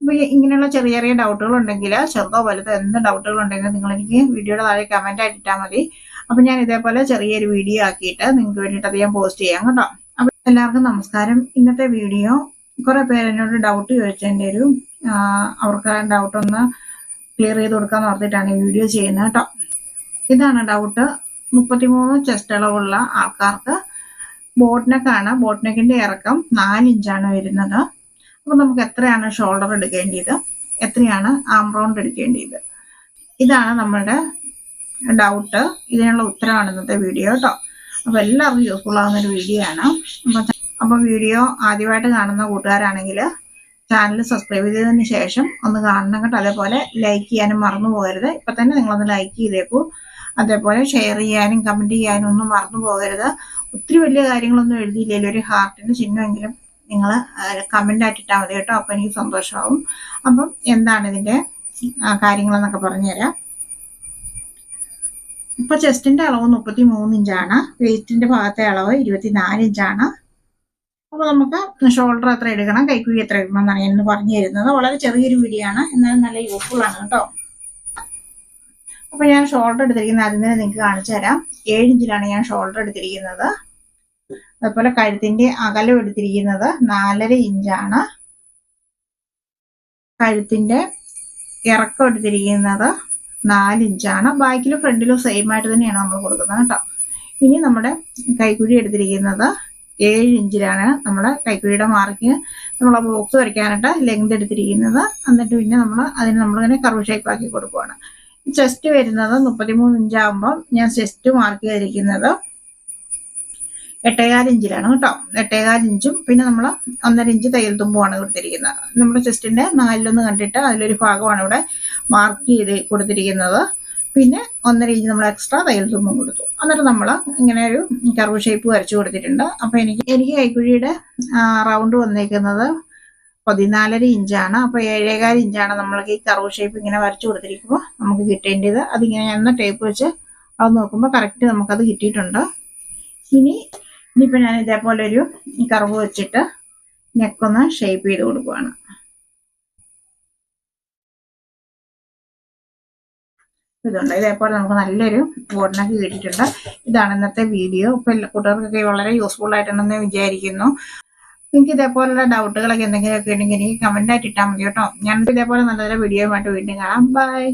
അപ്പോൾ ഇങ്ങനെയുള്ള ചെറിയ ചെറിയ ഡൗട്ടുകൾ ഉണ്ടെങ്കിൽ, ചെറുതോ വലുതോ എന്ത് ഡൗട്ടുകൾ ഉണ്ടെങ്കിലും നിങ്ങൾ എനിക്ക് വീഡിയോയുടെ താഴെ കമന്റ് ആയിട്ട് ഇട്ടാൽ മതി. അപ്പൊ ഞാൻ ഇതേപോലെ ചെറിയൊരു വീഡിയോ ആക്കിയിട്ട് നിങ്ങൾക്ക് വേണ്ടിയിട്ട് അത് ഞാൻ പോസ്റ്റ് ചെയ്യാം കേട്ടോ. അപ്പൊ എല്ലാവർക്കും നമസ്കാരം. ഇന്നത്തെ വീഡിയോ കുറെ പേര് എന്നോട് ഡൗട്ട് ചോദിച്ചതിൻ്റെ അവർക്ക് ഡൗട്ട് ഒന്ന് ക്ലിയർ ചെയ്ത് കൊടുക്കാന്ന് ഓർത്തിട്ടാണ് ഈ വീഡിയോ ചെയ്യുന്നത് കേട്ടോ. ഇതാണ് ഡൗട്ട്. 33 ചെസ്റ്റ് അളവുള്ള ആൾക്കാർക്ക് ബോട്ട് നെക്കാണ്. ബോട്ട് നെക്കിന്റെ ഇറക്കം 4 ഇഞ്ചാണ് വരുന്നത്. അപ്പൊ നമുക്ക് എത്രയാണ് ഷോൾഡർ എടുക്കേണ്ടത്, എത്രയാണ് ആം റൗണ്ട് എടുക്കേണ്ടത്, ഇതാണ് നമ്മളുടെ ഡൗട്ട്. ഇതിനുള്ള ഉത്തരമാണ് ഇന്നത്തെ വീഡിയോ കേട്ടോ. അപ്പൊ എല്ലാവർക്കും യൂസ്ഫുൾ ആവുന്ന ഒരു വീഡിയോ ആണ്. അപ്പൊ വീഡിയോ ആദ്യമായിട്ട് കാണുന്ന കൂട്ടുകാരാണെങ്കിൽ ചാനൽ സബ്സ്ക്രൈബ് ചെയ്തതിന് ശേഷം ഒന്ന് കാണണം കേട്ടോ. അതേപോലെ ലൈക്ക് ചെയ്യാനും മറന്നു പോകരുത്. ഇപ്പൊ തന്നെ നിങ്ങളൊന്ന് ലൈക്ക് ചെയ്തേക്കൂ. അതേപോലെ ഷെയർ ചെയ്യാനും കമന്റ് ചെയ്യാനും ഒന്നും മറന്നു പോകരുത്. ഒത്തിരി വലിയ കാര്യങ്ങളൊന്നും എഴുതിയില്ലല്ലോ, ഒരു ഹാർട്ടിന്റെ ചിഹ്നമെങ്കിലും നിങ്ങൾ കമന്റ് ആയിട്ട് ഇട്ടാൽ മതി കേട്ടോ. അപ്പൊ എനിക്ക് സന്തോഷമാവും. അപ്പം എന്താണ് ഇതിന്റെ കാര്യങ്ങളെന്നൊക്കെ പറഞ്ഞുതരാം. ഇപ്പൊ ചെസ്റ്റിന്റെ അളവ് 33 ഇഞ്ചാണ്. വെയിറ്റിന്റെ ഭാഗത്തെ അളവ് 24 ഇഞ്ചാണ്. അപ്പൊ നമുക്ക് ഷോൾഡർ എത്ര എടുക്കണം, കൈക്കുഴി എത്ര എടുക്കണം എന്നാണ് ഞാൻ പറഞ്ഞു തരുന്നത്. വളരെ ചെറിയൊരു വീഡിയോ ആണ്, എന്നാലും നല്ല യൂസ്ഫുൾ ആണ് കേട്ടോ. അപ്പൊ ഞാൻ ഷോൾഡർ എടുത്തിരിക്കുന്നത് ആദ്യം തന്നെ നിങ്ങൾക്ക് കാണിച്ചു തരാം. 7 ഇഞ്ചിലാണ് ഞാൻ ഷോൾഡർ എടുത്തിരിക്കുന്നത്. അതുപോലെ കഴുത്തിന്റെ അകലം എടുത്തിരിക്കുന്നത് 4.5 ഇഞ്ചാണ്. കഴുത്തിന്റെ ഇറക്കം എടുത്തിരിക്കുന്നത് 4 ഇഞ്ചാണ്. ബാക്കിലും ഫ്രണ്ടിലും സെയിം ആയിട്ട് തന്നെയാണ് നമ്മൾ കൊടുക്കുന്നത് കേട്ടോ. ഇനി നമ്മുടെ കൈക്കുഴി എടുത്തിരിക്കുന്നത് 7 ഇഞ്ചിലാണ്. നമ്മുടെ കൈക്കുഴിയുടെ മാർക്ക് നമ്മളെ ബോക്സ് വരയ്ക്കാനായിട്ട് ലെങ്ത് എടുത്തിരിക്കുന്നത്. എന്നിട്ട് പിന്നെ നമ്മളിങ്ങനെ കർവ് ഷേപ്പ് ആക്കി കൊടുക്കുവാണ്. ചെസ്റ്റ് വരുന്നത് 33 ഇഞ്ചാകുമ്പോൾ ഞാൻ ചെസ്റ്റ് മാർക്ക് ചെയ്തിരിക്കുന്നത് 8.25 ഇഞ്ചിലാണ് കേട്ടോ. 8.25 ഇഞ്ചും പിന്നെ നമ്മൾ 1.5 ഇഞ്ച് തയ്യൽ തുമ്പുമാണ് കൊടുത്തിരിക്കുന്നത്. നമ്മുടെ ചെസ്റ്റിന്റെ 4 കണ്ടിട്ട് അതിലൊരു ഭാഗമാണ് ഇവിടെ മാർക്ക് ചെയ്ത് കൊടുത്തിരിക്കുന്നത്. പിന്നെ 1.5 ഇഞ്ച് നമ്മൾ എക്സ്ട്രാ തയ്യൽ തുമ്പും കൊടുത്തു. എന്നിട്ട് നമ്മൾ ഇങ്ങനെ ഒരു കർവ് ഷേപ്പ് വരച്ചു കൊടുത്തിട്ടുണ്ട്. അപ്പൊ എനിക്ക് കൈക്കുഴിയുടെ റൗണ്ട് വന്നേക്കുന്നത് 14.5 ഇഞ്ചാണ്. അപ്പൊ 7.25 ഇഞ്ചാണ് നമ്മൾക്ക് ഈ കർവ് ഷേപ്പ് ഇങ്ങനെ വരച്ചു കൊടുത്തിരിക്കുമ്പോൾ നമുക്ക് കിട്ടേണ്ടത്. അതിങ്ങനെ ഞാൻ ടേപ്പ് വെച്ച് അത് നോക്കുമ്പോൾ കറക്റ്റ് നമുക്കത് കിട്ടിയിട്ടുണ്ട്. ഇനിയിപ്പോൾ ഞാൻ ഇതേപോലെ ഒരു കർവ് വെച്ചിട്ട് നെക്കൊന്ന് ഷേപ്പ് ചെയ്ത് കൊടുക്കുകയാണ്. ഇതുണ്ട്. ഇതേപോലെ നമുക്ക് നല്ലൊരു ബോട്ടിനൊക്കെ കിട്ടിയിട്ടുണ്ട്. ഇതാണ് ഇന്നത്തെ വീഡിയോ. ഇപ്പൊ എല്ലാ കൂട്ടുകാർക്കൊക്കെ വളരെ യൂസ്ഫുൾ ആയിട്ടുണ്ടെന്ന് വിചാരിക്കുന്നു. നിങ്ങൾക്ക് ഇതേപോലുള്ള ഡൗട്ടുകളൊക്കെ എന്തെങ്കിലുമൊക്കെ ഉണ്ടെങ്കിൽ എനിക്ക് കമന്റ് ആയിട്ട് ഇട്ടാൽ മതി കേട്ടോ. ഞാൻ ഇതേപോലെ നല്ലൊരു വീഡിയോയുമായിട്ട് വീണ്ടും കാണാം. ബൈ.